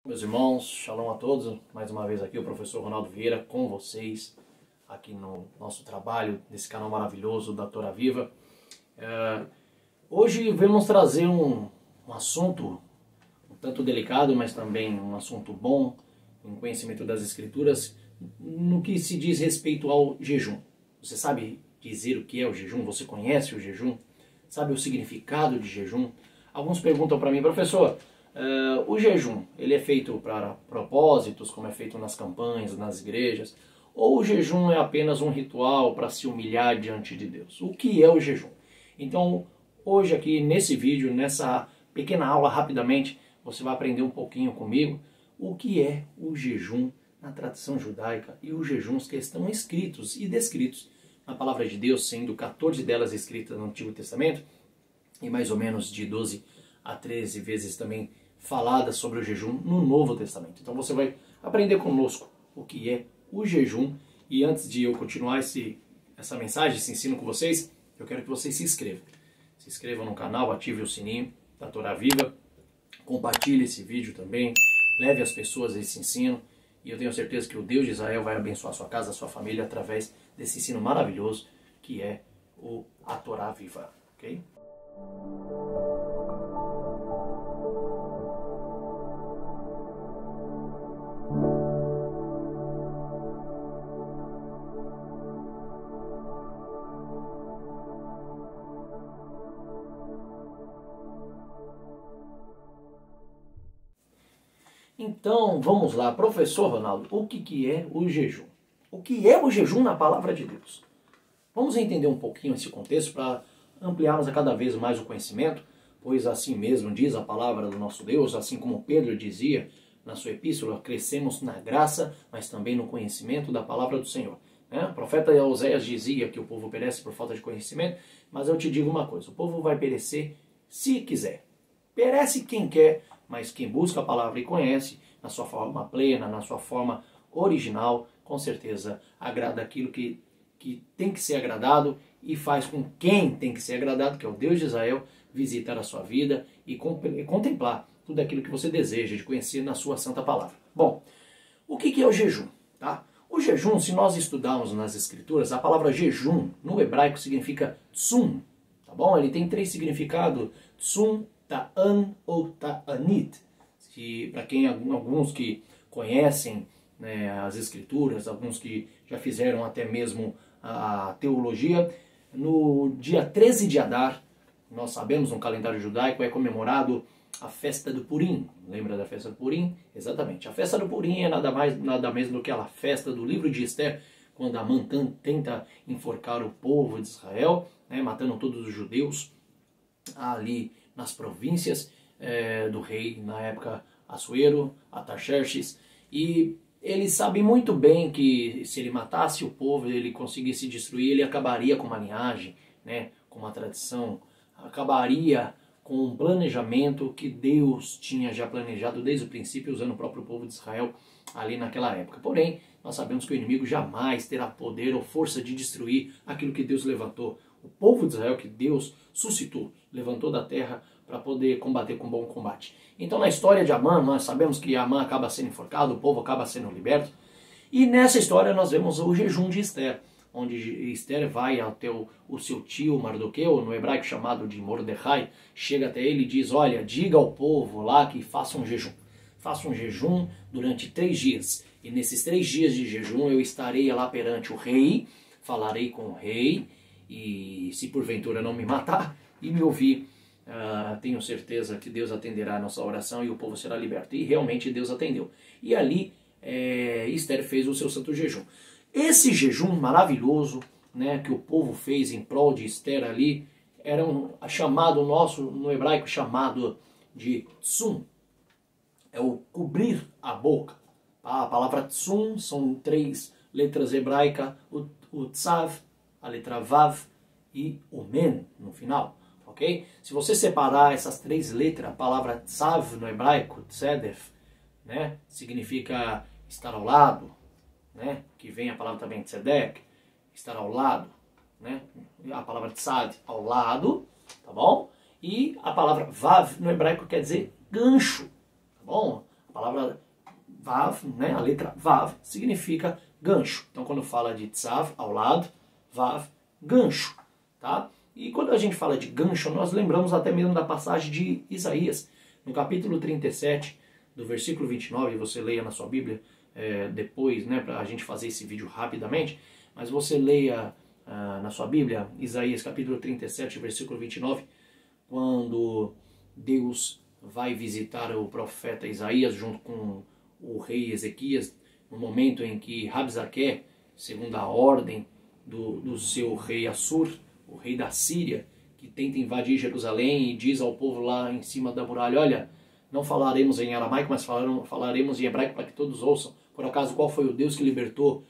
Meus irmãos, shalom a todos, mais uma vez aqui o professor Ronaldo Vieira com vocês, aqui no nosso trabalho, nesse canal maravilhoso da Torá Viva. Hoje vamos trazer um assunto um tanto delicado, mas também um assunto bom, em conhecimento das Escrituras, no que se diz respeito ao jejum. Você sabe dizer o que é o jejum? Você conhece o jejum? Sabe o significado de jejum? Alguns perguntam para mim, professor, o jejum, ele é feito para propósitos, como é feito nas campanhas, nas igrejas, ou o jejum é apenas um ritual para se humilhar diante de Deus? O que é o jejum? Então, hoje aqui nesse vídeo, nessa pequena aula, rapidamente, você vai aprender um pouquinho comigo o que é o jejum na tradição judaica e os jejuns que estão escritos e descritos na palavra de Deus, sendo 14 delas escritas no Antigo Testamento e mais ou menos de 12 a 13 vezes também faladas sobre o jejum no Novo Testamento. Então você vai aprender conosco o que é o jejum. E antes de eu continuar essa mensagem, esse ensino com vocês, eu quero que vocês se inscrevam. Se inscrevam no canal, ative o sininho da Torá Viva, compartilhe esse vídeo também, leve às pessoas esse ensino. E eu tenho certeza que o Deus de Israel vai abençoar a sua casa, a sua família, através desse ensino maravilhoso que é a Torá Viva. Ok? Então, vamos lá, professor Ronaldo, o que é o jejum? O que é o jejum na palavra de Deus? Vamos entender um pouquinho esse contexto para ampliarmos a cada vez mais o conhecimento, pois assim mesmo diz a palavra do nosso Deus, assim como Pedro dizia na sua epístola, crescemos na graça, mas também no conhecimento da palavra do Senhor. O profeta Oséias dizia que o povo perece por falta de conhecimento, mas eu te digo uma coisa, o povo vai perecer se quiser. Perece quem quer, mas quem busca a palavra e conhece, na sua forma plena, na sua forma original, com certeza agrada aquilo que tem que ser agradado e faz com quem tem que ser agradado, que é o Deus de Israel, visitar a sua vida e contemplar tudo aquilo que você deseja de conhecer na sua santa palavra. Bom, o que é o jejum? Tá? O jejum, se nós estudarmos nas escrituras, a palavra jejum no hebraico significa tsum, tá bom? Ele tem 3 significados, tsum, ta'an ou ta'anit. Para quem alguns que conhecem, né, as escrituras, alguns que já fizeram até mesmo a teologia, no dia 13 de Adar, nós sabemos no calendário judaico, é comemorado a festa do Purim. Lembra da festa do Purim? Exatamente. A festa do Purim é nada menos do que a festa do livro de Esther, quando Amã tenta enforcar o povo de Israel, né, matando todos os judeus ali nas províncias do rei, na época, Assuero, Artaxerxes, e ele sabe muito bem que se ele matasse o povo, ele conseguisse destruir, ele acabaria com uma linhagem, né, com uma tradição, acabaria com um planejamento que Deus tinha já planejado desde o princípio, usando o próprio povo de Israel ali naquela época. Porém, nós sabemos que o inimigo jamais terá poder ou força de destruir aquilo que Deus levantou. O povo de Israel que Deus suscitou, levantou da terra para poder combater com bom combate. Então, na história de Amã, nós sabemos que Amã acaba sendo enforcado, o povo acaba sendo liberto. E nessa história nós vemos o jejum de Esther, onde Esther vai até o seu tio Mardoqueu, no hebraico chamado de Mordecai, chega até ele e diz, olha, diga ao povo lá que faça um jejum. Faça um jejum durante 3 dias. E nesses 3 dias de jejum eu estarei lá perante o rei, falarei com o rei, e se porventura não me matar e me ouvir, tenho certeza que Deus atenderá a nossa oração e o povo será liberto. E realmente Deus atendeu. E ali Esther fez o seu santo jejum. Esse jejum maravilhoso, né, que o povo fez em prol de Esther ali, era chamado no hebraico chamado de tsum. É o cobrir a boca. A palavra tsum são 3 letras hebraicas, o tzav, a letra vav e o men no final. Okay? Se você separar essas 3 letras, a palavra tzav no hebraico, tzedef, né, significa estar ao lado, né, que vem a palavra também tzedek, estar ao lado, né, a palavra tzad, ao lado, tá bom? E a palavra vav no hebraico quer dizer gancho, tá bom? A palavra vav, né, a letra vav, significa gancho. Então quando fala de tzav, ao lado, vav, gancho. Tá? E quando a gente fala de gancho, nós lembramos até mesmo da passagem de Isaías, no capítulo 37, do versículo 29, você leia na sua Bíblia depois, né, para a gente fazer esse vídeo rapidamente, mas você leia na sua Bíblia, Isaías capítulo 37, versículo 29, quando Deus vai visitar o profeta Isaías junto com o rei Ezequias, no momento em que Rabzaque, segundo a ordem do seu rei Assur, o rei da Síria, que tenta invadir Jerusalém e diz ao povo lá em cima da muralha, olha, não falaremos em aramaico, mas falaremos em hebraico para que todos ouçam. Por acaso, qual foi o Deus que libertou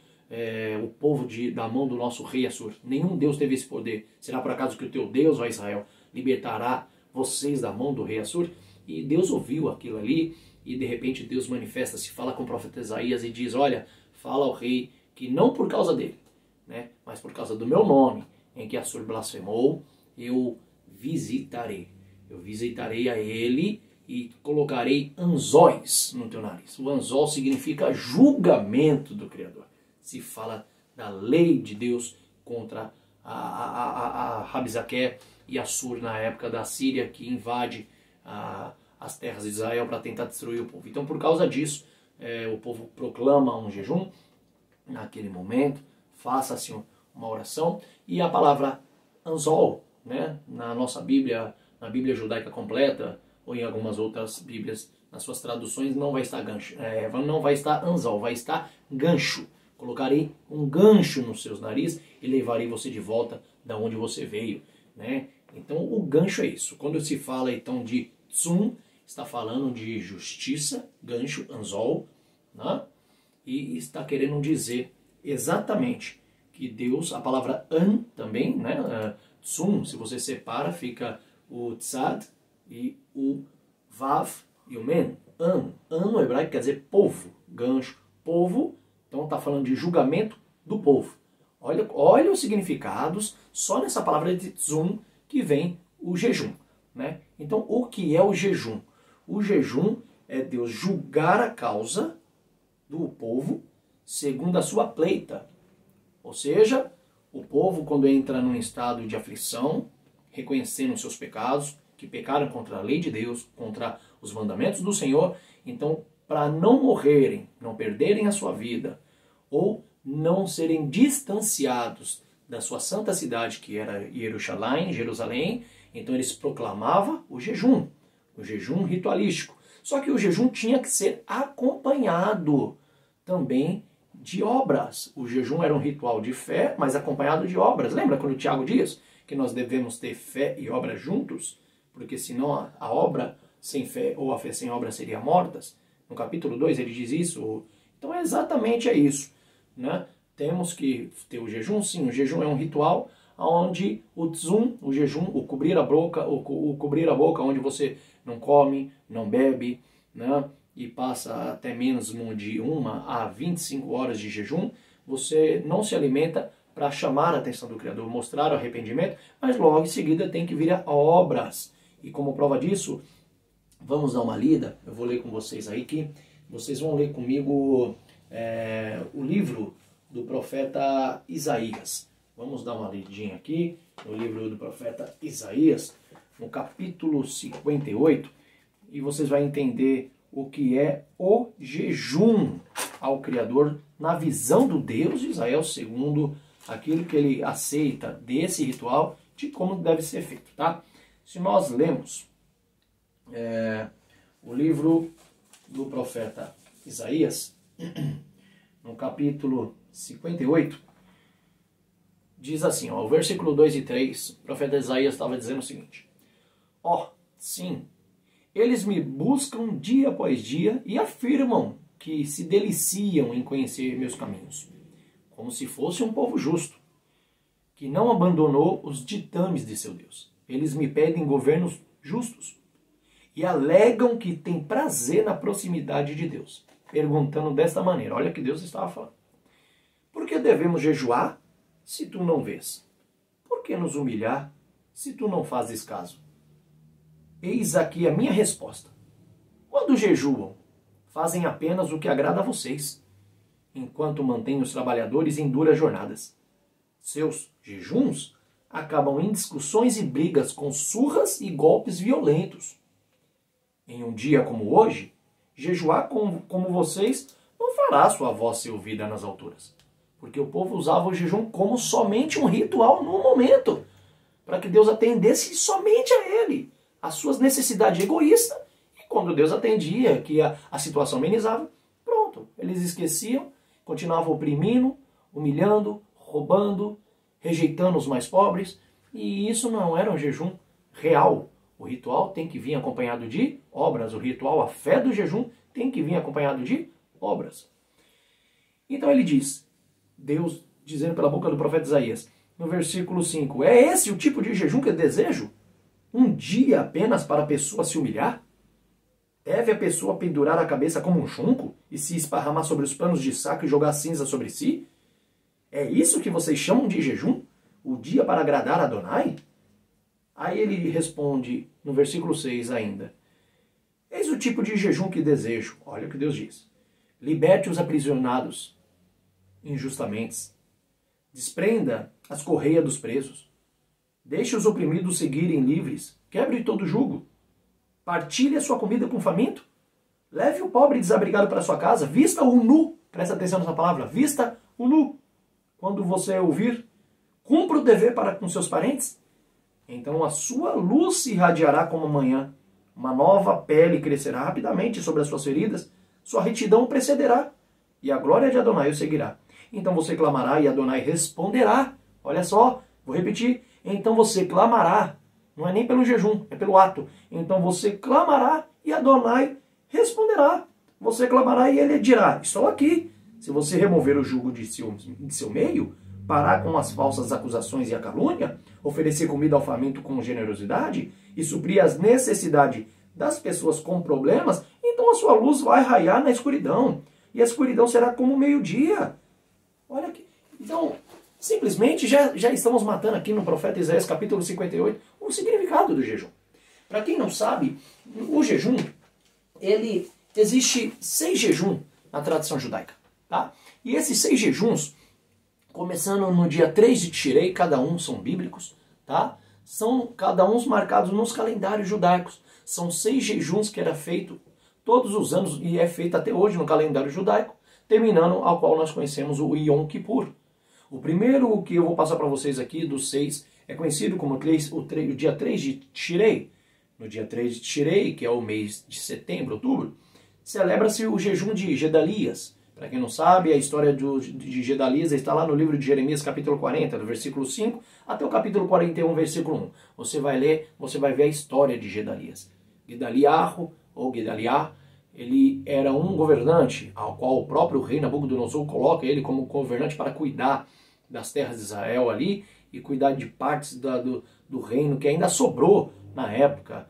o povo da mão do nosso rei Assur? Nenhum Deus teve esse poder. Será por acaso que o teu Deus, ó Israel, libertará vocês da mão do rei Assur? E Deus ouviu aquilo ali, e de repente Deus manifesta-se, fala com o profeta Isaías e diz, olha, fala ao rei que não por causa dele, né, mas por causa do meu nome, em que Assur blasfemou, eu visitarei. Eu visitarei a ele e colocarei anzóis no teu nariz. O anzol significa julgamento do Criador. Se fala da lei de Deus contra a Rabzaque e Assur na época da Síria, que invade as terras de Israel para tentar destruir o povo. Então, por causa disso, o povo proclama um jejum naquele momento, faça-se uma oração, e a palavra anzol, né, na nossa Bíblia, na Bíblia judaica completa, ou em algumas outras Bíblias, nas suas traduções, não vai estar gancho, não vai estar anzol, vai estar gancho. Colocarei um gancho nos seus narizes e levarei você de volta da onde você veio, né? Então o gancho é isso. Quando se fala então de tzum, está falando de justiça, gancho, anzol, né? E está querendo dizer exatamente que Deus, a palavra an também, né? Tzum, se você separa, fica o tzad e o vav e o men. An no hebraico quer dizer povo, gancho, povo, então está falando de julgamento do povo. Olha os significados só nessa palavra de tzum que vem o jejum, né? Então o que é o jejum? O jejum é Deus julgar a causa do povo segundo a sua pleita. Ou seja, o povo quando entra num estado de aflição, reconhecendo os seus pecados, que pecaram contra a lei de Deus, contra os mandamentos do Senhor, então para não morrerem, não perderem a sua vida, ou não serem distanciados da sua santa cidade, que era Jerusalém, então eles proclamavam o jejum ritualístico. Só que o jejum tinha que ser acompanhado também de obras. O jejum era um ritual de fé, mas acompanhado de obras. Lembra quando o Tiago diz que nós devemos ter fé e obras juntos? Porque senão a obra sem fé ou a fé sem obra seria mortas. No capítulo 2 ele diz isso. Então é exatamente isso, né? Temos que ter o jejum, sim. O jejum é um ritual onde o tzum, o jejum, o cobrir a boca, onde você não come, não bebe, né? E passa até menos de 1 a 25 horas de jejum, você não se alimenta para chamar a atenção do Criador, mostrar o arrependimento, mas logo em seguida tem que vir a obras. E como prova disso, vamos dar uma lida, eu vou ler com vocês aí, que vocês vão ler comigo o livro do profeta Isaías. Vamos dar uma lidinha aqui no livro do profeta Isaías, no capítulo 58, e vocês vão entender o que é o jejum ao Criador na visão do Deus de Israel, segundo aquilo que ele aceita desse ritual, de como deve ser feito, tá? Se nós lemos o livro do profeta Isaías, no capítulo 58, diz assim, o versículo 2 e 3, o profeta Isaías estava dizendo o seguinte, sim, eles me buscam dia após dia e afirmam que se deliciam em conhecer meus caminhos, como se fosse um povo justo, que não abandonou os ditames de seu Deus. Eles me pedem governos justos e alegam que tem prazer na proximidade de Deus, perguntando desta maneira, olha o que Deus estava falando. Por que devemos jejuar se tu não vês? Por que nos humilhar se tu não fazes caso? Eis aqui a minha resposta. Quando jejuam, fazem apenas o que agrada a vocês, enquanto mantêm os trabalhadores em duras jornadas. Seus jejuns acabam em discussões e brigas com surras e golpes violentos. Em um dia como hoje, jejuar como vocês não fará sua voz ser ouvida nas alturas, porque o povo usava o jejum como somente um ritual no momento, para que Deus atendesse somente a ele, as suas necessidades egoístas, e quando Deus atendia, que a situação amenizava, pronto, eles esqueciam, continuavam oprimindo, humilhando, roubando, rejeitando os mais pobres, e isso não era um jejum real. O ritual tem que vir acompanhado de obras, o ritual, a fé do jejum, tem que vir acompanhado de obras. Então ele diz, Deus dizendo pela boca do profeta Isaías, no versículo 5, é esse o tipo de jejum que eu desejo? Um dia apenas para a pessoa se humilhar? Deve a pessoa pendurar a cabeça como um junco e se esparramar sobre os panos de saco e jogar cinza sobre si? É isso que vocês chamam de jejum? O dia para agradar a Adonai? Aí ele responde no versículo 6 ainda, eis o tipo de jejum que desejo. Olha o que Deus diz. Liberte os aprisionados injustamente. Desprenda as correias dos presos. Deixe os oprimidos seguirem livres. Quebre todo jugo. Partilhe a sua comida com o faminto. Leve o pobre desabrigado para sua casa. Vista-o nu. Presta atenção nessa palavra. Vista-o nu. Quando você ouvir, cumpra o dever para com seus parentes. Então a sua luz se irradiará como amanhã. Uma nova pele crescerá rapidamente sobre as suas feridas. Sua retidão o precederá. E a glória de Adonai o seguirá. Então você clamará e Adonai responderá. Olha só, vou repetir. Então você clamará. Não é nem pelo jejum, é pelo ato. Então você clamará e Adonai responderá. Você clamará e ele dirá, estou aqui. Se você remover o jugo de seu meio, parar com as falsas acusações e a calúnia, oferecer comida ao faminto com generosidade e suprir as necessidades das pessoas com problemas, então a sua luz vai raiar na escuridão. E a escuridão será como o meio-dia. Olha aqui. Então, simplesmente já estamos matando aqui no profeta Isaías capítulo 58 o significado do jejum. Para quem não sabe, o jejum, existe 6 jejuns na tradição judaica. Tá? E esses 6 jejuns, começando no dia 3 de Tishrei, cada um são bíblicos, tá? São cada um marcados nos calendários judaicos. São 6 jejuns que era feito todos os anos e é feito até hoje no calendário judaico, terminando ao qual nós conhecemos o Yom Kippur. O primeiro que eu vou passar para vocês aqui, dos 6, é conhecido como o dia 3 de Tishrei. No dia 3 de Tishrei, que é o mês de setembro, outubro, celebra-se o jejum de Gedalias. Para quem não sabe, a história de Gedalias está lá no livro de Jeremias, capítulo 40, do versículo 5 até o capítulo 41, versículo 1. Você vai ler, você vai ver a história de Gedalias. Gedaliah, ou Gedaliah, ele era um governante, ao qual o próprio rei Nabucodonosor coloca ele como governante para cuidar das terras de Israel ali e cuidar de partes do reino que ainda sobrou na época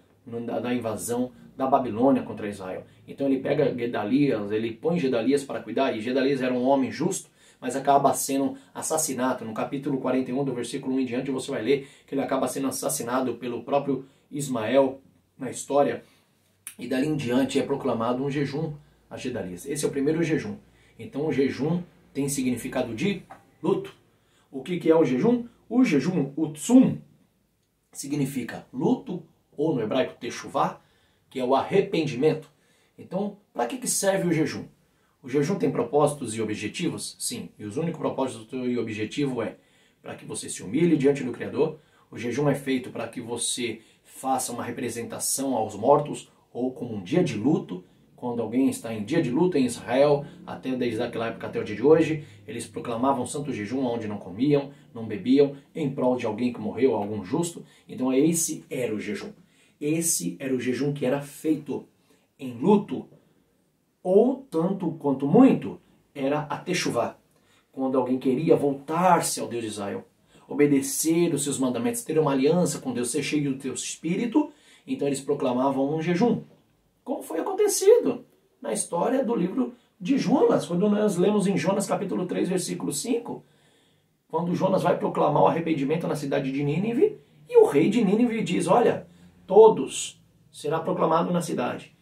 da invasão da Babilônia contra Israel. Então ele pega Gedalias, ele põe Gedalias para cuidar, e Gedalias era um homem justo, mas acaba sendo assassinado. No capítulo 41, do versículo 1 em diante, você vai ler que ele acaba sendo assassinado pelo próprio Ismael na história, e dali em diante é proclamado um jejum a Gedalias. Esse é o primeiro jejum. Então o jejum tem significado de luto. O que é o jejum? O jejum, o tsum, significa luto, ou no hebraico techuvá, que é o arrependimento. Então, para que serve o jejum? O jejum tem propósitos e objetivos? Sim. E os únicos propósitos e objetivo é para que você se humilhe diante do Criador. O jejum é feito para que você faça uma representação aos mortos, ou como um dia de luto. Quando alguém está em dia de luto em Israel, até desde aquela época até o dia de hoje, eles proclamavam santo jejum onde não comiam, não bebiam, em prol de alguém que morreu, algum justo. Então esse era o jejum. Esse era o jejum que era feito em luto, ou tanto quanto muito, era a techuvá, quando alguém queria voltar-se ao Deus de Israel, obedecer os seus mandamentos, ter uma aliança com Deus, ser cheio do teu espírito, então eles proclamavam um jejum, como foi acontecido na história do livro de Jonas, quando nós lemos em Jonas capítulo 3, versículo 5, quando Jonas vai proclamar o arrependimento na cidade de Nínive, e o rei de Nínive diz, olha, todos será proclamado na cidade.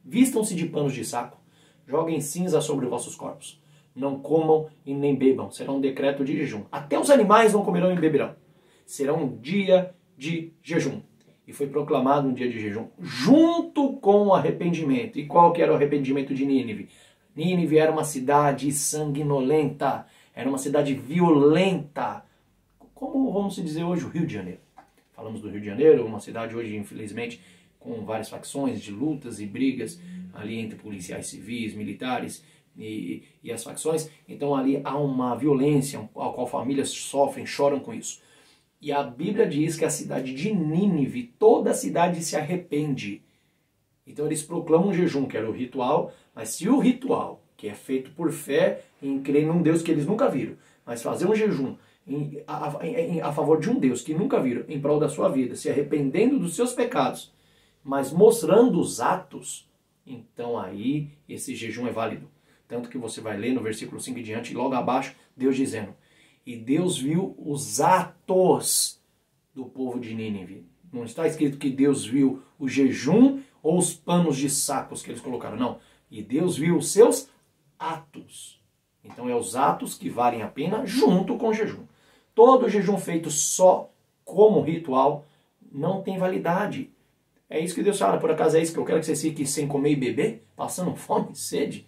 Vistam-se de panos de saco, joguem cinza sobre vossos corpos. Não comam e nem bebam, será um decreto de jejum. Até os animais não comerão e beberão. Será um dia de jejum. E foi proclamado um dia de jejum, junto com o arrependimento. E qual que era o arrependimento de Nínive? Nínive era uma cidade sanguinolenta, era uma cidade violenta, como vamos dizer hoje o Rio de Janeiro. Falamos do Rio de Janeiro, uma cidade hoje, infelizmente, com várias facções de lutas e brigas ali entre policiais civis, militares e as facções. Então ali há uma violência a qual famílias sofrem, choram com isso. E a Bíblia diz que a cidade de Nínive, toda a cidade se arrepende. Então eles proclamam um jejum, que era o ritual, mas se o ritual, que é feito por fé em crer num Deus que eles nunca viram, mas fazer um jejum a favor de um Deus que nunca viram, em prol da sua vida, se arrependendo dos seus pecados, mas mostrando os atos, então aí esse jejum é válido. Tanto que você vai ler no versículo 5 em diante, logo abaixo, Deus dizendo: e Deus viu os atos do povo de Nínive. Não está escrito que Deus viu o jejum ou os panos de sacos que eles colocaram, não. E Deus viu os seus atos. Então é os atos que valem a pena junto com o jejum. Todo jejum feito só como ritual não tem validade. É isso que Deus fala, por acaso é isso que eu quero que vocês fiquem sem comer e beber, passando fome e sede?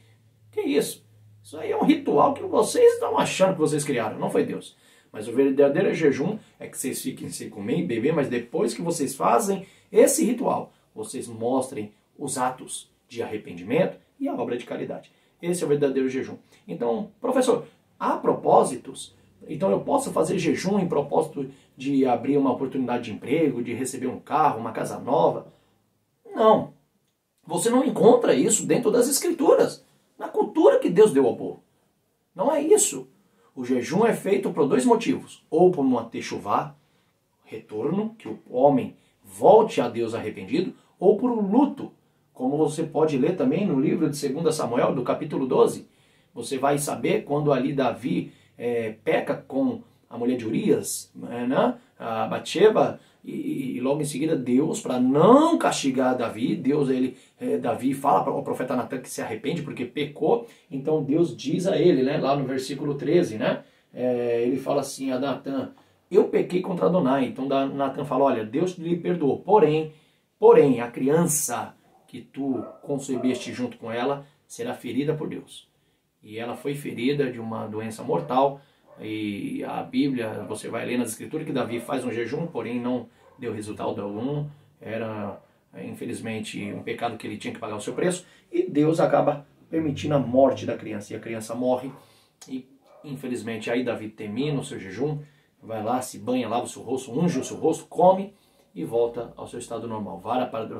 Que isso? Isso aí é um ritual que vocês estão achando que vocês criaram, não foi Deus. Mas o verdadeiro jejum é que vocês fiquem sem comer e beber, mas depois que vocês fazem esse ritual, vocês mostrem os atos de arrependimento e a obra de caridade. Esse é o verdadeiro jejum. Então, professor, há propósitos? Então eu posso fazer jejum em propósito de abrir uma oportunidade de emprego, de receber um carro, uma casa nova? Não. Você não encontra isso dentro das Escrituras, na cultura que Deus deu ao povo. Não é isso. O jejum é feito por dois motivos. Ou por uma techuvá, retorno, que o homem volte a Deus arrependido, ou por um luto, como você pode ler também no livro de 2 Samuel, do capítulo 12. Você vai saber quando ali Davi peca com a mulher de Urias, né? A Batsheba, e logo em seguida Deus, para não castigar Davi, Davi fala para o profeta Natan que se arrepende porque pecou. Então Deus diz a ele, né, lá no versículo 13, né, ele fala assim a Natan: eu pequei contra Adonai. Então Natan fala: olha, Deus lhe perdoou, porém a criança que tu concebeste junto com ela será ferida por Deus. E ela foi ferida de uma doença mortal. E a Bíblia, você vai ler nas Escrituras que Davi faz um jejum, porém não deu resultado algum. Era, infelizmente, um pecado que ele tinha que pagar o seu preço. E Deus acaba permitindo a morte da criança. E a criança morre. E, infelizmente, aí Davi termina o seu jejum, vai lá, se banha, lava o seu rosto, unge o seu rosto, come e volta ao seu estado normal.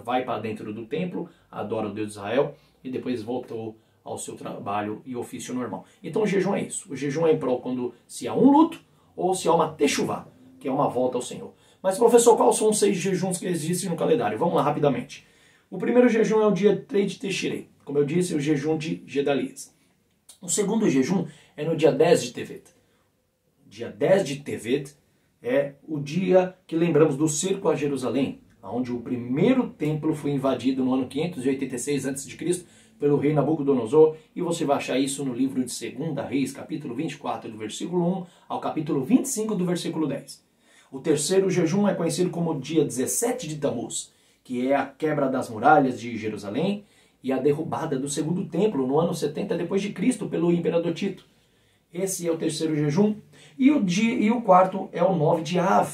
Vai para dentro do templo, adora o Deus de Israel e depois voltou ao seu trabalho e ofício normal. Então o jejum é isso. O jejum é em prol quando se há um luto ou se há uma techuvá, que é uma volta ao Senhor. Mas, professor, quais são os 6 jejuns que existem no calendário? Vamos lá rapidamente. O primeiro jejum é o dia 3 de Teshirei. Como eu disse, o jejum de Gedalias. O segundo jejum é no dia 10 de Tevet. Dia 10 de Tevet é o dia que lembramos do cerco a Jerusalém, onde o primeiro templo foi invadido no ano 586 a.C., pelo rei Nabucodonosor, e você vai achar isso no livro de 2 Reis, capítulo 24, do versículo 1 ao capítulo 25, do versículo 10. O terceiro jejum é conhecido como dia 17 de Tamuz, que é a quebra das muralhas de Jerusalém e a derrubada do segundo templo no ano 70 depois de Cristo pelo imperador Tito. Esse é o terceiro jejum. E o quarto é o 9 de Av.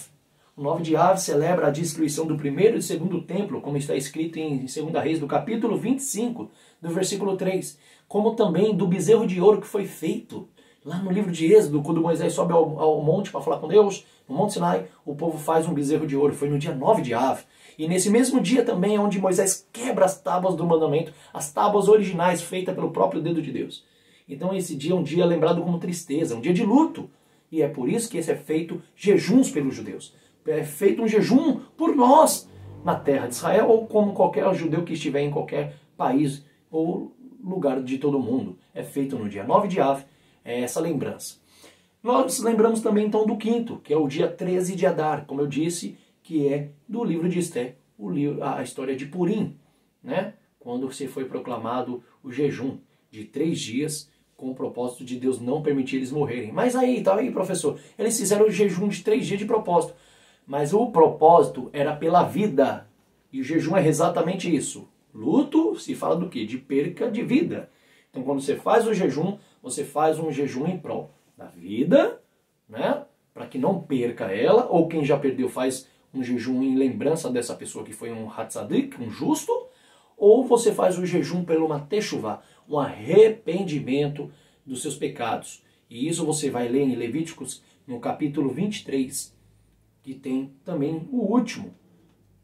O 9 de Av celebra a destruição do primeiro e segundo templo, como está escrito em 2 Reis, do capítulo 25, do versículo 3. Como também do bezerro de ouro que foi feito lá no livro de Êxodo, quando Moisés sobe ao monte para falar com Deus, no Monte Sinai, o povo faz um bezerro de ouro. Foi no dia 9 de Av. E nesse mesmo dia também é onde Moisés quebra as tábuas do mandamento, as tábuas originais feitas pelo próprio dedo de Deus. Então esse dia é um dia lembrado como tristeza, um dia de luto. E é por isso que esse é feito jejuns pelos judeus. É feito um jejum por nós na terra de Israel, ou como qualquer judeu que estiver em qualquer país ou lugar de todo o mundo. É feito no dia 9 de Av, é essa lembrança. Nós lembramos também então do quinto, que é o dia 13 de Adar, como eu disse, que é do livro de Esté, a história de Purim, né? quando se foi proclamado o jejum de 3 dias, com o propósito de Deus não permitir eles morrerem. Mas aí, tá aí, professor, eles fizeram o jejum de 3 dias de propósito. Mas o propósito era pela vida. E o jejum é exatamente isso. Luto se fala do quê? De perca de vida. Então quando você faz o jejum, você faz um jejum em prol da vida, né? Para que não perca ela, ou quem já perdeu faz um jejum em lembrança dessa pessoa que foi um hatzadik, um justo, ou você faz o jejum pelo uma techuvá, um arrependimento dos seus pecados. E isso você vai ler em Levíticos, no capítulo 23, que tem também o último,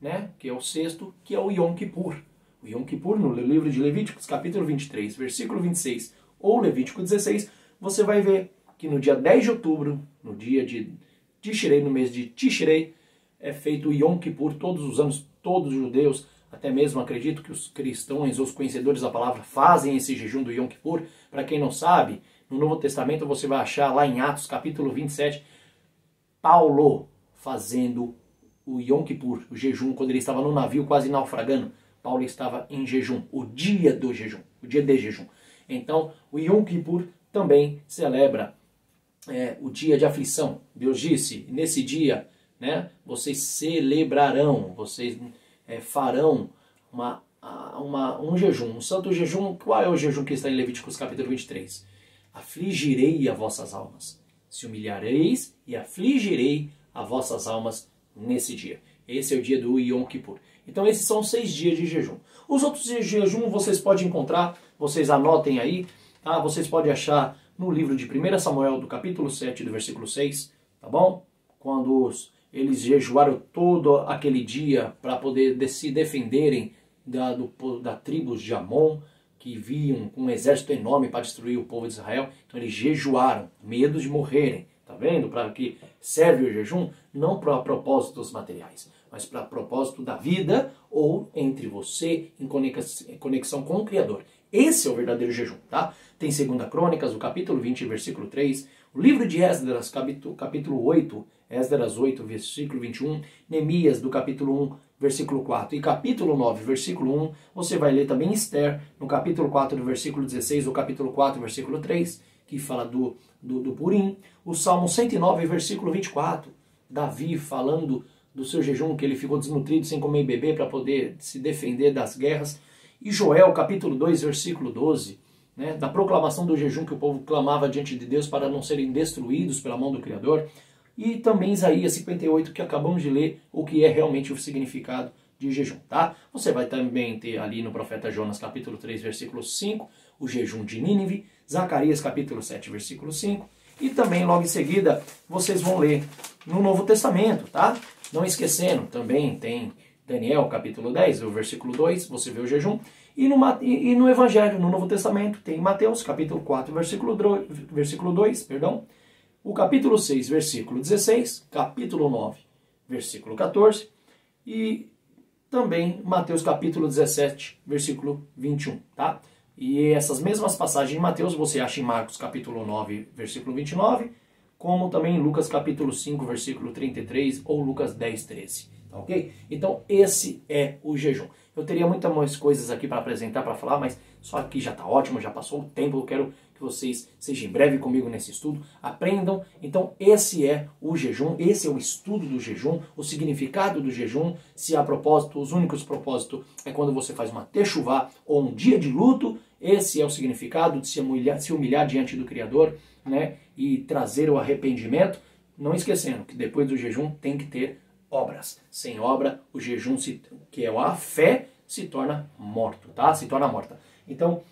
né? Que é o 6º, que é o Yom Kippur. O Yom Kippur, no livro de Levíticos, capítulo 23, versículo 26, ou Levítico 16, você vai ver que no dia 10 de outubro, no dia de Tishrei, no mês de Tishrei, é feito o Yom Kippur todos os anos, todos os judeus, até mesmo acredito que os cristãos, os conhecedores da palavra, fazem esse jejum do Yom Kippur. Para quem não sabe, no Novo Testamento você vai achar lá em Atos, capítulo 27, Paulo fazendo o Yom Kippur, o jejum, quando ele estava no navio quase naufragando. Paulo estava em jejum, o dia do jejum, o dia de jejum. Então, o Yom Kippur também celebra o dia de aflição. Deus disse, nesse dia, né, vocês celebrarão, vocês farão um jejum, um santo jejum. Qual é o jejum que está em Levíticos capítulo 23? Afligirei as vossas almas, se humilhareis e afligirei as vossas almas nesse dia. Esse é o dia do Yom Kippur. Então esses são 6 dias de jejum. Os outros dias de jejum vocês podem encontrar, vocês anotem aí, tá? Vocês podem achar no livro de 1 Samuel, do capítulo 7, do versículo 6, tá bom? Quando eles jejuaram todo aquele dia para poder se defenderem da tribo de Amon, que vinham com um exército enorme para destruir o povo de Israel. Então eles jejuaram, medo de morrerem. Tá vendo? Para que serve o jejum? Não para propósitos materiais, mas para propósito da vida ou entre você em conexão com o Criador. Esse é o verdadeiro jejum, tá? Tem 2 Crônicas, o capítulo 20, versículo 3, o livro de Esdras, capítulo 8, Esdras 8, versículo 21, Neemias, do capítulo 1, versículo 4, e capítulo 9, versículo 1, você vai ler também Esther, no capítulo 4, do versículo 16, ou capítulo 4, versículo 3, que fala do Purim, o Salmo 109, versículo 24, Davi falando do seu jejum, que ele ficou desnutrido sem comer e beber para poder se defender das guerras, e Joel, capítulo 2, versículo 12, né, da proclamação do jejum que o povo clamava diante de Deus para não serem destruídos pela mão do Criador, e também Isaías 58, que acabamos de ler, o que é realmente o significado de jejum, tá? Você vai também ter ali no profeta Jonas, capítulo 3, versículo 5, o jejum de Nínive, Zacarias, capítulo 7, versículo 5, e também logo em seguida vocês vão ler no Novo Testamento, tá? Não esquecendo, também tem Daniel, capítulo 10, o versículo 2, você vê o jejum, e no Evangelho, no Novo Testamento, tem Mateus, capítulo 4, versículo 2, perdão, o capítulo 6, versículo 16, capítulo 9, versículo 14, e também Mateus, capítulo 17, versículo 21, tá? E essas mesmas passagens em Mateus você acha em Marcos, capítulo 9, versículo 29, como também em Lucas, capítulo 5, versículo 33, ou Lucas 10, 13, tá ok? Então esse é o jejum. Eu teria muitas mais coisas aqui para apresentar, para falar, mas só aqui já está ótimo, já passou o tempo. Eu quero que vocês sejam em breve comigo nesse estudo, aprendam. Então esse é o jejum, esse é o estudo do jejum, o significado do jejum. Se há propósito, os únicos propósitos é quando você faz uma techuvá ou um dia de luto. Esse é o significado de se humilhar diante do Criador, né, e trazer o arrependimento. Não esquecendo que depois do jejum tem que ter obras. Sem obra, o jejum, que é a fé, se torna morto, tá? Se torna morta. Então,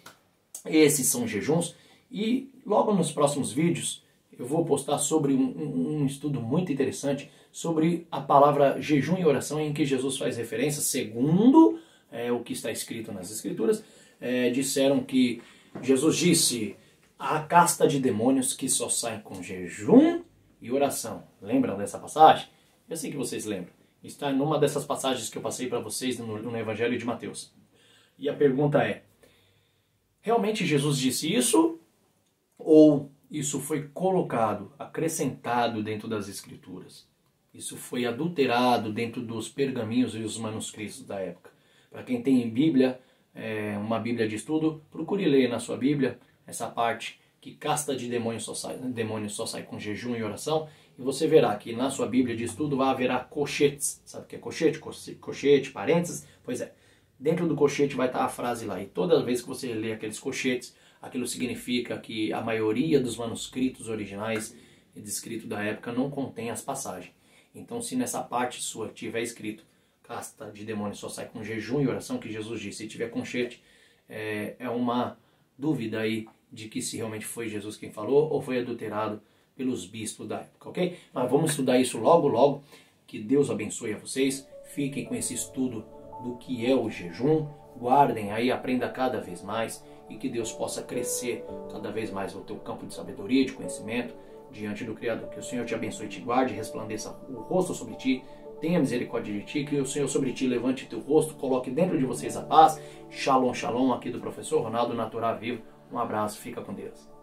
esses são jejuns. E logo nos próximos vídeos, eu vou postar sobre um estudo muito interessante sobre a palavra jejum e oração, em que Jesus faz referência, segundo o que está escrito nas Escrituras. Disseram que Jesus disse: a casta de demônios que só saem com jejum e oração. Lembram dessa passagem? Eu sei que vocês lembram. Está numa dessas passagens que eu passei para vocês no Evangelho de Mateus. E a pergunta é: realmente Jesus disse isso? Ou isso foi colocado, acrescentado dentro das Escrituras? Isso foi adulterado dentro dos pergaminhos e os manuscritos da época? Para quem tem Bíblia, uma Bíblia de estudo, procure ler na sua Bíblia essa parte que casta de demônio só sai com jejum e oração, e você verá que na sua Bíblia de estudo haverá colchetes. Sabe o que é colchete? Colchete, parênteses? Pois é. Dentro do colchete vai estar a frase lá, e toda vez que você lê aqueles colchetes, aquilo significa que a maioria dos manuscritos originais e descrito da época não contém as passagens. Então, se nessa parte sua tiver escrito casta de demônio só sai com jejum e oração, que Jesus disse, se tiver colchete, é uma dúvida aí de que se realmente foi Jesus quem falou ou foi adulterado pelos bispos da época, ok? Mas vamos estudar isso logo, logo. Que Deus abençoe a vocês. Fiquem com esse estudo do que é o jejum. Guardem aí, aprenda cada vez mais e que Deus possa crescer cada vez mais o teu campo de sabedoria, de conhecimento diante do Criador. Que o Senhor te abençoe e te guarde, resplandeça o rosto sobre ti, tenha misericórdia de ti, que o Senhor sobre ti levante teu rosto, coloque dentro de vocês a paz. Shalom, shalom, aqui do professor Ronaldo Naturá Vivo. Um abraço, fica com Deus.